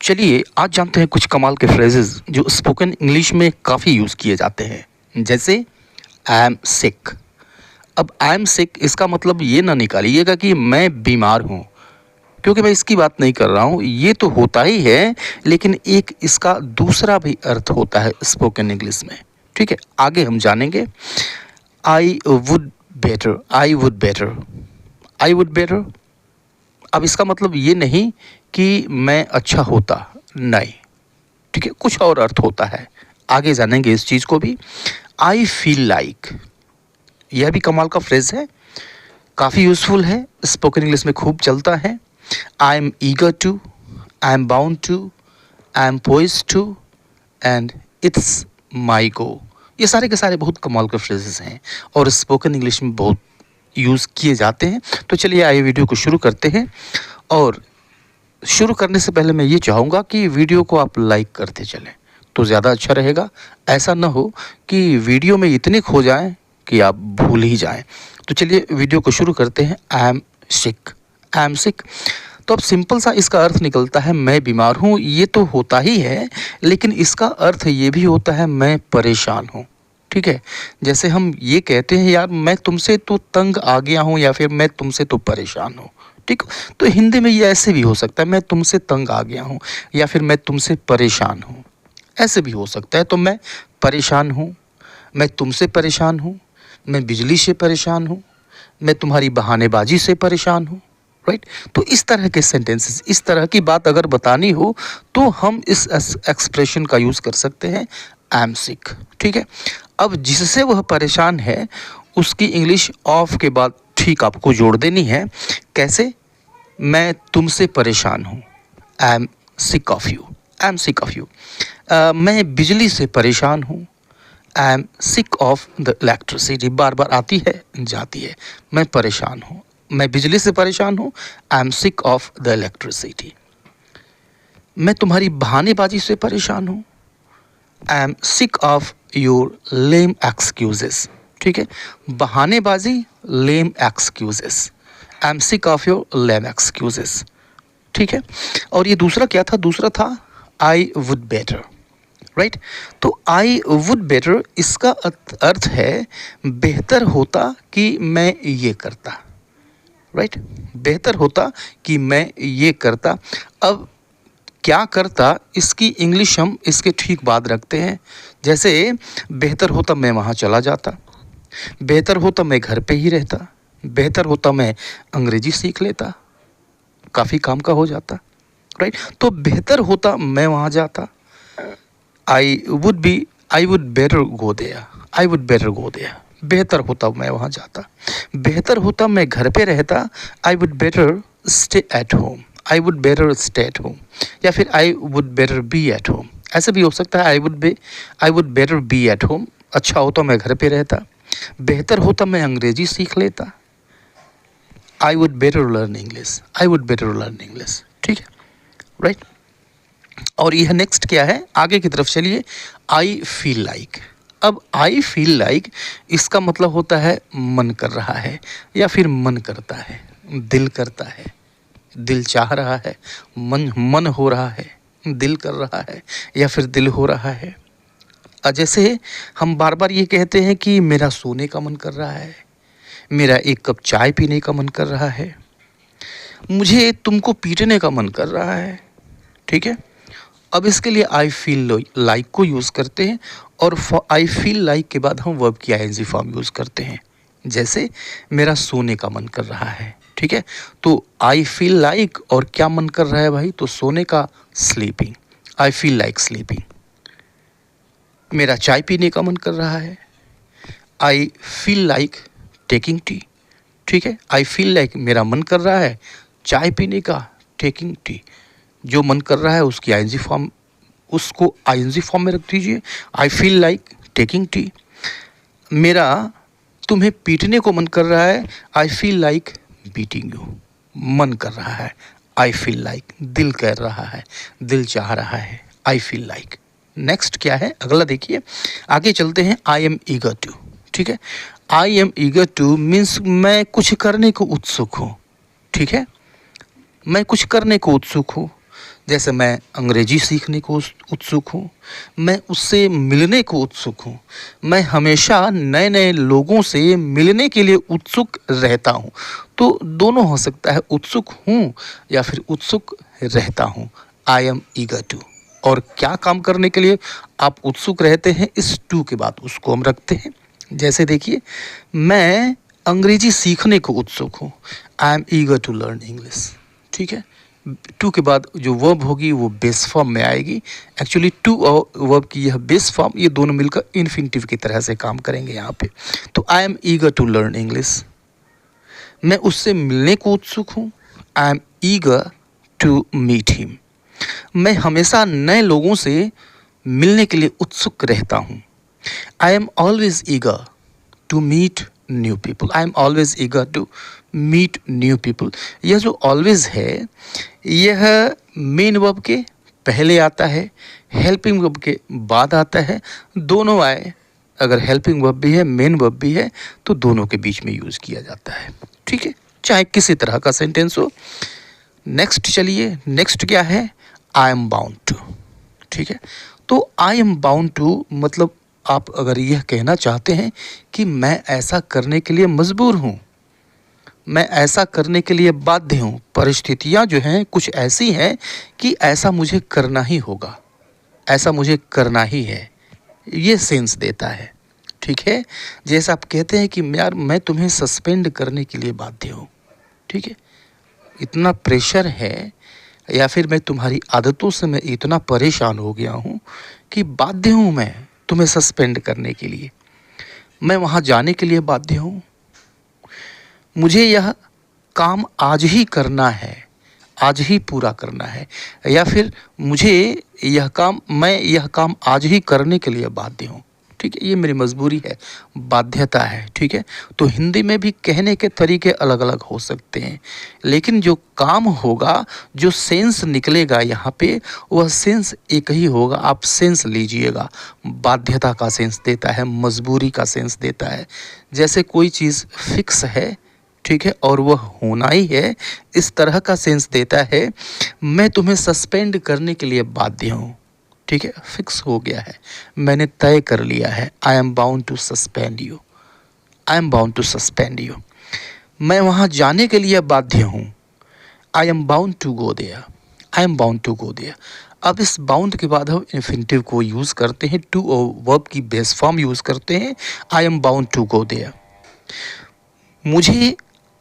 चलिए आज जानते हैं कुछ कमाल के फ्रेजेस जो स्पोकन इंग्लिश में काफ़ी यूज़ किए जाते हैं। जैसे आई एम सिक। अब आई एम सिक इसका मतलब ये ना निकालिएगा कि मैं बीमार हूँ, क्योंकि मैं इसकी बात नहीं कर रहा हूँ। ये तो होता ही है, लेकिन एक इसका दूसरा भी अर्थ होता है स्पोकन इंग्लिश में। ठीक है, आगे हम जानेंगे। आई would better, I would better, I would better. अब इसका मतलब ये नहीं कि मैं अच्छा होता, नहीं। ठीक है, कुछ और अर्थ होता है, आगे जानेंगे इस चीज़ को भी। आई फील लाइक, यह भी कमाल का फ्रेज है, काफ़ी यूज़फुल है, स्पोकन इंग्लिश में खूब चलता है। I am eager to, I am bound to, I am poised to and it's my go. ये सारे के सारे बहुत कमाल के फ्रेजेस हैं और स्पोकन इंग्लिश में बहुत यूज़ किए जाते हैं। तो चलिए आइए वीडियो को शुरू करते हैं। और शुरू करने से पहले मैं ये चाहूँगा कि वीडियो को आप लाइक करते चलें तो ज़्यादा अच्छा रहेगा। ऐसा ना हो कि वीडियो में इतने खो जाएं कि आप भूल ही जाएं। तो चलिए वीडियो को शुरू करते हैं। I am sick, I am सिक। तो अब सिंपल सा इसका अर्थ निकलता है मैं बीमार हूँ। ये तो होता ही है, लेकिन इसका अर्थ ये भी होता है मैं परेशान हूँ। ठीक है, जैसे हम ये कहते हैं यार मैं तुमसे तो तंग आ गया हूँ, या फिर मैं तुमसे तो परेशान हूँ। ठीक, तो हिंदी में ये ऐसे भी हो सकता है, मैं तुमसे तंग आ गया हूँ, या फिर मैं तुमसे परेशान हूँ, ऐसे भी हो सकता है। तो मैं परेशान हूँ, मैं तुमसे परेशान हूँ, मैं बिजली से परेशान हूँ, मैं तुम्हारी बहानेबाजी से परेशान हूँ। राइट, तो इस तरह के सेंटेंसेस, इस तरह की बात अगर बतानी हो तो हम इस एक्सप्रेशन का यूज़ कर सकते हैं, आई एम सिक। ठीक है, अब जिससे वह परेशान है उसकी इंग्लिश ऑफ के बाद ठीक आपको जोड़ देनी है। कैसे? मैं तुमसे परेशान हूँ, I am sick of you, I am sick of you. मैं बिजली से परेशान हूँ, I am sick of the electricity. बार बार आती है जाती है, मैं परेशान हूँ, मैं बिजली से परेशान हूँ, I am sick of the electricity. मैं तुम्हारी बहानेबाजी से परेशान हूँ, I am sick of your lame excuses. ठीक है, बहानेबाजी, lame excuses, I am sick of your lame excuses. ठीक है, और ये दूसरा क्या था? दूसरा था आई वुड बेटर। राइट, तो आई वुड बेटर इसका अर्थ है बेहतर होता कि मैं ये करता। राइट, बेहतर होता कि मैं ये करता। अब क्या करता, इसकी इंग्लिश हम इसके ठीक बाद रखते हैं। जैसे बेहतर होता मैं वहाँ चला जाता, बेहतर होता मैं घर पे ही रहता, बेहतर होता मैं अंग्रेजी सीख लेता, काफ़ी काम का हो जाता। राइट, तो बेहतर होता मैं वहाँ जाता, I would better go there, I would better go there. बेहतर होता मैं वहाँ जाता, बेहतर होता मैं घर पे रहता, आई would better stay at home, I would better stay at home, या फिर आई would better be at home. ऐसे भी हो सकता है, आई would better be at home. अच्छा होता मैं घर पे रहता, बेहतर होता मैं अंग्रेजी सीख लेता, आई would better learn English, I would better learn English. ठीक है, राइट। और यह नेक्स्ट क्या है, आगे की तरफ चलिए। I feel like. अब आई फील लाइक इसका मतलब होता है मन कर रहा है, या फिर मन करता है, दिल करता है, दिल चाह रहा है, मन हो रहा है, दिल कर रहा है, या फिर दिल हो रहा है। जैसे हम बार बार ये कहते हैं कि मेरा सोने का मन कर रहा है, मेरा एक कप चाय पीने का मन कर रहा है, मुझे तुमको पीटने का मन कर रहा है। ठीक है, अब इसके लिए आई फील लाइक को यूज़ करते हैं, और आई फील लाइक के बाद हम वर्ब की आईएनजी फॉर्म यूज़ करते हैं। जैसे मेरा सोने का मन कर रहा है। ठीक है, तो आई फील लाइक और क्या मन कर रहा है भाई? तो सोने का, sleeping, I feel like sleeping. मेरा चाय पीने का मन कर रहा है, I feel like taking tea. ठीक है, आई फील लाइक मेरा मन कर रहा है चाय पीने का, टेकिंग टी। जो मन कर रहा है उसकी आईएनजी फॉर्म, उसको आईएनजी फॉर्म में रख दीजिए, I feel like taking tea. मेरा तुम्हें पीटने को मन कर रहा है, I feel like beating you. मन कर रहा है, आई फील लाइक, दिल कर रहा है, दिल चाह रहा है, आई फील लाइक। नेक्स्ट क्या है, अगला देखिए, आगे चलते हैं। I am eager to. ठीक है, I am eager to means मैं कुछ करने को उत्सुक हूँ। ठीक है, मैं कुछ करने को उत्सुक हूँ। जैसे मैं अंग्रेजी सीखने को उत्सुक हूँ, मैं उससे मिलने को उत्सुक हूँ, मैं हमेशा नए नए लोगों से मिलने के लिए उत्सुक रहता हूँ। तो दोनों हो सकता है, उत्सुक हूँ या फिर उत्सुक रहता हूँ। I am eager to. और क्या काम करने के लिए आप उत्सुक रहते हैं, इस टू के बाद उसको हम रखते हैं। जैसे देखिए, मैं अंग्रेजी सीखने को उत्सुक हूँ। I am eager to learn English. ठीक है, टू के बाद जो वर्ब होगी वो बेस फॉर्म में आएगी। एक्चुअली टू और वर्ब की यह बेस फॉर्म, ये दोनों मिलकर इन्फिनिटिव की तरह से काम करेंगे यहाँ पे। तो I am eager to learn English, मैं उससे मिलने को उत्सुक हूँ। I am eager to meet him, मैं हमेशा नए लोगों से मिलने के लिए उत्सुक रहता हूँ। I am always eager to meet new people. I am always eager to meet new people. यह जो ऑलवेज है, यह मेन वर्ब के पहले आता है, हेल्पिंग वर्ब के बाद आता है। दोनों आए, अगर हेल्पिंग वर्ब भी है, मेन वर्ब भी है, तो दोनों के बीच में यूज़ किया जाता है। ठीक है, चाहे किसी तरह का सेंटेंस हो। नेक्स्ट चलिए, नेक्स्ट क्या है? I am bound to. ठीक है, तो आई एम बाउंड टू मतलब आप अगर यह कहना चाहते हैं कि मैं ऐसा करने के लिए मजबूर हूँ, मैं ऐसा करने के लिए बाध्य हूँ, परिस्थितियाँ जो हैं कुछ ऐसी हैं कि ऐसा मुझे करना ही होगा, ऐसा मुझे करना ही है, ये सेंस देता है। ठीक है, जैसा आप कहते हैं कि यार मैं तुम्हें सस्पेंड करने के लिए बाध्य हूँ। ठीक है, इतना प्रेशर है, या फिर मैं तुम्हारी आदतों से मैं इतना परेशान हो गया हूँ कि बाध्य हूँ मैं तुम्हें सस्पेंड करने के लिए, मैं वहाँ जाने के लिए बाध्य हूँ, मुझे यह काम आज ही करना है, आज ही पूरा करना है, या फिर मुझे मैं यह काम आज ही करने के लिए बाध्य हूँ। ठीक है, ये मेरी मजबूरी है, बाध्यता है। ठीक है, तो हिंदी में भी कहने के तरीके अलग अलग हो सकते हैं, लेकिन जो काम होगा, जो सेंस निकलेगा यहाँ पे, वह सेंस एक ही होगा। आप सेंस लीजिएगा, बाध्यता का सेंस देता है, मजबूरी का सेंस देता है। जैसे कोई चीज़ फिक्स है, ठीक है, और वह होना ही है, इस तरह का सेंस देता है। मैं तुम्हें सस्पेंड करने के लिए बाध्य हूँ। ठीक है, फिक्स हो गया है, मैंने तय कर लिया है। I am bound to suspend you, I am bound to suspend you. मैं वहाँ जाने के लिए बाध्य हूँ। I am bound to go there, I am bound to go there. अब इस बाउंड के बाद हम इन्फिनिटिव को यूज़ करते हैं, टू और वर्ब की बेस फॉर्म यूज़ करते हैं। I am bound to go there, मुझे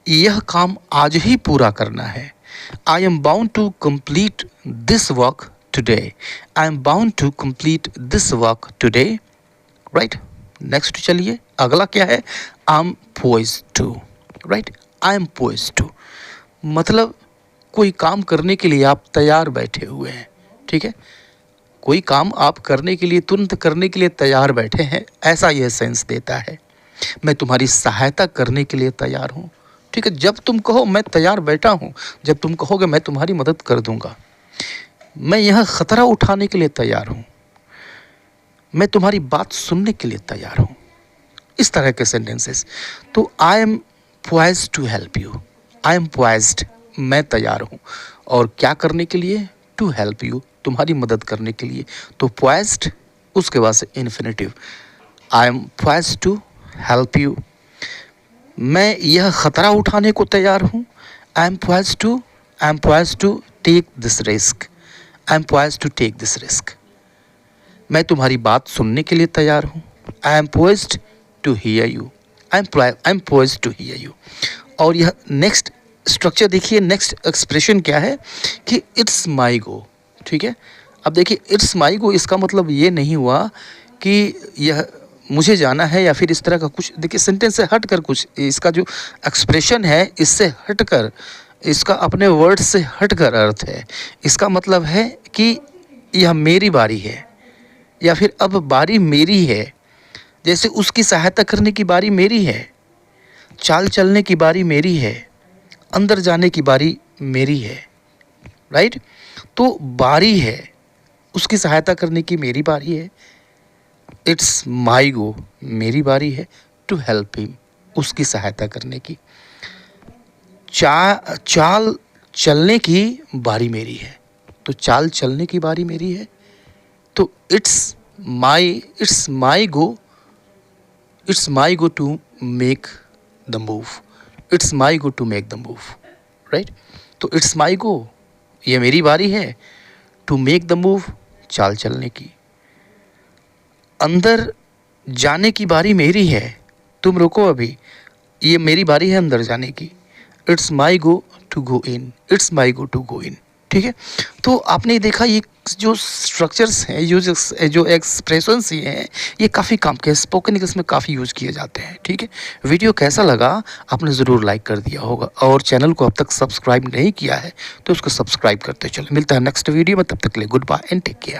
यह काम आज ही पूरा करना है। I am bound to complete this work today, I am bound to complete this work today. Right, next चलिए, अगला क्या है? I am poised to. Right, I am poised to मतलब कोई काम करने के लिए आप तैयार बैठे हुए हैं। ठीक है, कोई काम आप करने के लिए, तुरंत करने के लिए तैयार बैठे हैं, ऐसा यह सेंस देता है। मैं तुम्हारी सहायता करने के लिए तैयार हूँ। ठीक है, जब तुम कहो मैं तैयार बैठा हूँ, जब तुम कहोगे मैं तुम्हारी मदद कर दूंगा, मैं यह खतरा उठाने के लिए तैयार हूँ, मैं तुम्हारी बात सुनने के लिए तैयार हूँ, इस तरह के सेंटेंसेस। तो I am poised to help you, I am poised, मैं तैयार हूँ, और क्या करने के लिए? टू हेल्प यू, तुम्हारी मदद करने के लिए। तो पोइज्ड, उसके बाद से infinitive, I am poised to help you, मैं यह खतरा उठाने को तैयार हूँ। I am poised to take this risk, I am poised to take this risk, मैं तुम्हारी बात सुनने के लिए तैयार हूँ। I am poised to hear you, I am poised to hear you. और यह नेक्स्ट स्ट्रक्चर देखिए, नेक्स्ट एक्सप्रेशन क्या है कि इट्स माई गो। ठीक है, अब देखिए इट्स माई गो, इसका मतलब ये नहीं हुआ कि यह मुझे जाना है या फिर इस तरह का कुछ। देखिए सेंटेंस से हटकर कुछ, इसका जो एक्सप्रेशन है इससे हटकर, इसका अपने वर्ड से हटकर अर्थ है। इसका मतलब है कि यह मेरी बारी है, या फिर अब बारी मेरी है। जैसे उसकी सहायता करने की बारी मेरी है, चाल चलने की बारी मेरी है, अंदर जाने की बारी मेरी है। राइट, तो बारी है, उसकी सहायता करने की मेरी बारी है। इट्स माई गो, मेरी बारी है। टू हेल्प हिम, उसकी सहायता करने की। चाल चलने की बारी मेरी है। तो चाल चलने की बारी मेरी है। तो it's my go to make the move. It's my go to make the move, right. तो इट्स माई गो, ये मेरी बारी है, टू मेक द मूव, चाल चलने की। अंदर जाने की बारी मेरी है, तुम रुको अभी, ये मेरी बारी है अंदर जाने की। It's my go to go in, it's my go to go in, ठीक है। तो आपने देखा ये जो स्ट्रक्चर्स हैं, जो एक्सप्रेशंस ये हैं, ये काफ़ी काम के स्पोकन इंग्लिश में काफ़ी यूज़ किए जाते हैं, ठीक है। वीडियो कैसा लगा आपने ज़रूर लाइक कर दिया होगा, और चैनल को अब तक सब्सक्राइब नहीं किया है तो उसको सब्सक्राइब करते चलो। मिलता है नेक्स्ट वीडियो में, तब तक के लिए goodbye and take care.